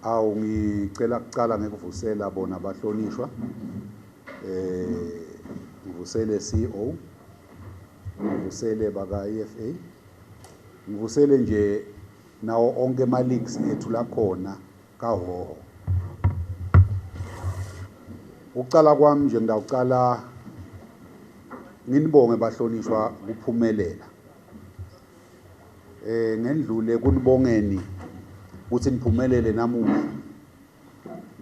Awu ngicela kucala ngekuvusela bona abahlonishwa ngivusele CEO ngivusele baka EFA ngivusele nje nawo onke ama leagues ethu la khona kahoho. Ukucala kwami nje ngidawucala nginibonge bahlonishwa kuphumelela. Ngendlule kunibongeni ukuthi niphumelele namuhla.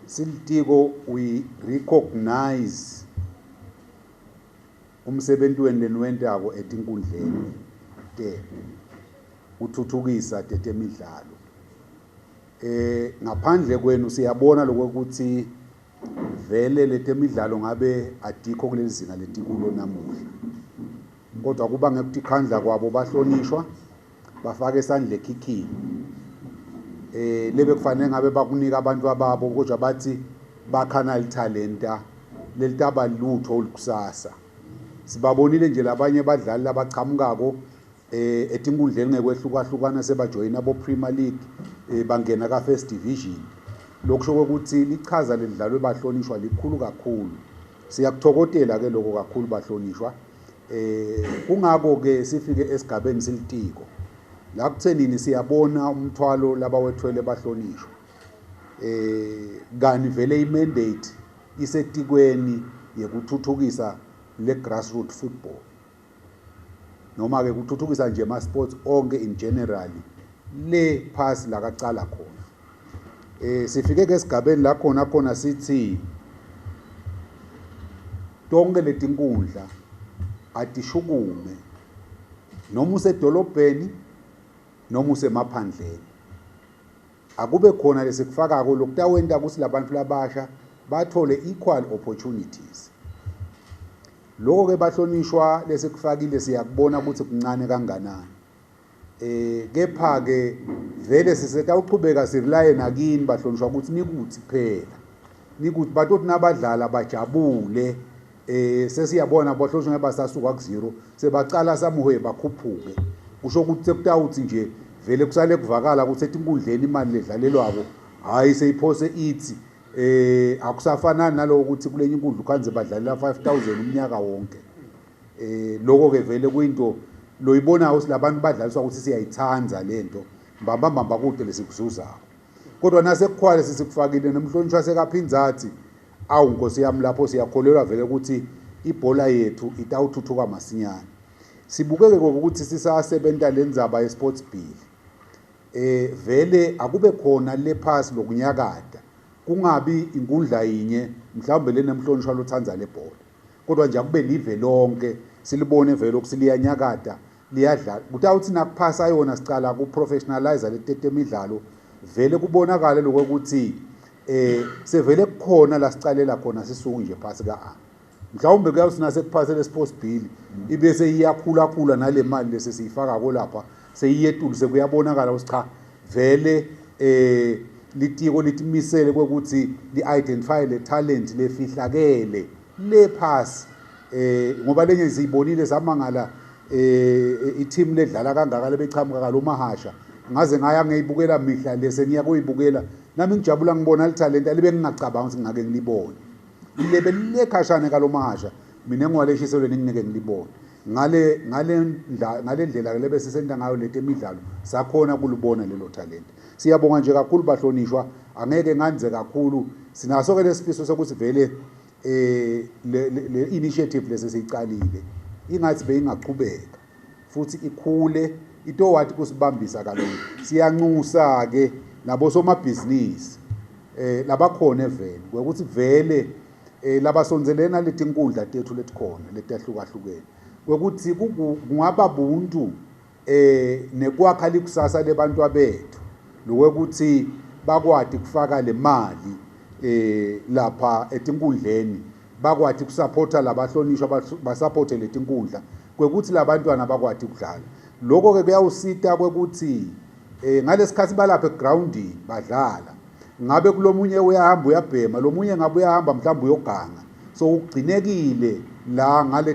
Siltiko we recognize umsebenzi wenu niwentako etinkundleni uthuthukisa tetemidlalo. Ngaphandle kwenu siyabona lokuthi vele letemidlalo ngabe adikho kulezinga letikulo namuhla. Kodwa kuba ngekukhandla kwabo bahlonishwa bafake isandla ekhikhini. Lebe kufanele ngabe bakunika abantu ababo kodwa bathi bakhana italenta lelitaba lutho olukusasa. Sibabonile nje labanye abadlali labaqhamukako etinkundleni ngekwehlukahlukana sebajoyina abo Premier League bangena ka First Division. Lokusho ukuthi lichaza ledlalo bahlonishwa likhulu kakhulu. Siyakuthokotela ke lokho kakhulu bahlonishwa. Kungako ke sifike esigabeni siltiko. La kuthenini siyabona umthwalo labawethwele bahlonishwa. Kani vele imandate isetikweni yekuthuthukisa le grassroots football. Noma ke kuthuthukisa nje ama sports onke in general le pass la kacala khona. Sifike ke esigabeni la khona sithi tonke letinkundla atishukume noma usedolobheni noma usemaphandleni. Akube khona lesikufakako lokutawenta ukuthi labantu labasha bathole equal opportunities. Lokho ke bahlonishwa lesikufakile siyakubona ukuthi kuncane kanganani. Kepha ke vele sisetawuqhubeka sirelaye nakini bahlonishwa ukuthi nikuthi kuphela. Nikuthi batothi nabadlala bajabule. Sesiyabona bahlonishwa ngebasasuka ku0 sebacala samuhe bakhuphuke. Kusho ukuthi sekutawuthi nje vele kusale kuvakala ukuthi etinkundleni imali ledlalelwako hayi seyiphose ithi akusafanani naloko ukuthi kulenye inkundla ukhanze badlalela 5000 umnyaka wonke. Lokho ke vele kuyinto loyibonayo silabantu badlaliswa ukuthi siyayithanza lento mbamba kude lesikuzuzayo. Kodwa nasekukhwale sisikufakile nomhlonishwa sekaphinzathi awu Nkosi yami lapho siyakholelwa vele ukuthi ibhola yethu itawuthuthuka masinyane. Sibukeke ukuthi sisasebenta lenzaba yesports bill. Vele akube khona le pass lokunyakada. Kungabi inkundla yinye mhlawumbe lenemhlonishwa lothanza lebhola. Kodwa nje akube live lonke silibone vele ukuthi liyanyakada liyadlala. Kutawuthi nakuphasa yona sicala ku professionalize letetemidlalo vele kubonakala lokuthi sevele kukhona la sicalela khona sisuku nje phasi ka mhlawumbe kuyawuthi nasekuphase le sports bill ibe seyiyakhula nale mali lesifaka kolapha seyiyetulu sekuyabonakala ukuthi cha vele litiko litimisele ukuthi li-identify le talent lefihlakele le pass ngoba lenye zibonile zamangala i-team ledlala kangaka lebechamuka kalomahasha ngaze ngaya ngiyibukela mihla lese ngiya kuyibukela nami ngijabula ngibona italent libe ngingacabanga ukuthi ngake ngilibone ilebe lekhashane kalomahasha mina ngwaleshiselwe ngingeke ngilibone ngale ndlela lebe sisenta ngayo letemidlalo sakhona kulubona lelo talent. Siyabonga nje kakhulu bahlonishwa angeke nganze kakhulu sinaso ke lesifiso sokuthi vele le initiative lesesicalile ingathi beyingaqhubeka futhi ikhule ito wathi kusibambisa kalonke. Siyanxusa ke nabo somabhizinisi labakhona evele ukuthi vele labasonzelena letinkundla tethu letikhona letahlukahlukene ukuthi kungaba buntu nekwakha likusasa lebantu abethu lokuthi bakwati kufaka le mali lapha etinkundleni bakwati kusupporta labahlonishwa basupporte letinkundla kwekuthi labantwana bakwati kudlala. Lokho ke kuyawusita kwekuthi ngalesikhathi balapha egroundini badlala ngabe kulomunye uyahamba uyabhema lomunye ngabe uyahamba mhlawumbe uyoganga so ugcinekile la ngale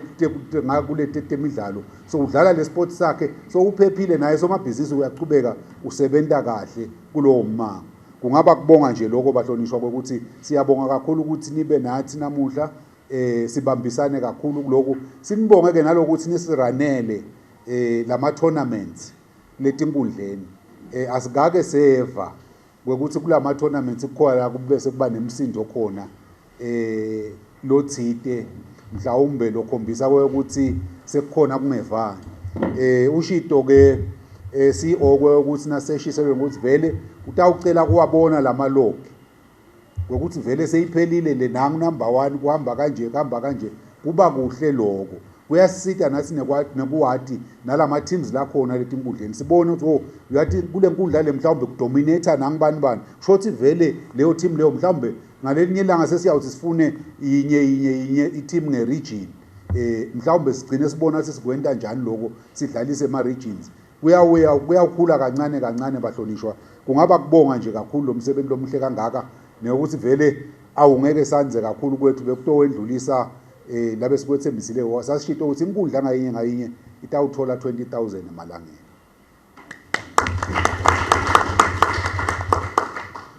temidlalo so udlala le sport sakhe so uphephile naye somabhizinisi uyaqhubeka usebenta kahle kulowo mmango kungaba kubonga nje lokho bahlonishwa ukuthi siyabonga kakhulu ukuthi nibe nathi namuhla sibambisane kakhulu kuloko sinibonge ke nalokuthi nisiranele lama tournaments letinkundleni asigake seva ukuthi kulama tournaments kukhona kube sekuba nemsindo khona lothite mhlawumbe lokhombisa ukuthi sekukhona kungevani ushito ke CEO ukuthi naseshiselwe ukuthi vele utawucela kuwabona lamalog ukuthi vele seyiphelile le nangu number 1 kuhamba kanje kuba kuhle lokho kuyasita nathi nekuwati nalama teams la khona letinkundleni sibone ukuthi uyathi kule nkundla le mhlawumbe kudominator nangibani shothi vele leyo team leyo mhlawumbe ngalelinye ilanga sesiyawuthi sifune inye i-team nge-region mhlawumbe sigcine sibona sesikwenta njani lokho sidlalise ema-regions kuyakhula kancane bahlonishwa kungaba kubonga nje kakhulu lo msebenzi lomuhle kangaka nokuthi vele awungeke sanze kakhulu kwethu bekutowendlulisa labe sikwethembisile sasishito ukuthi inkundla ngayinye itawuthola 20,000 emalangeni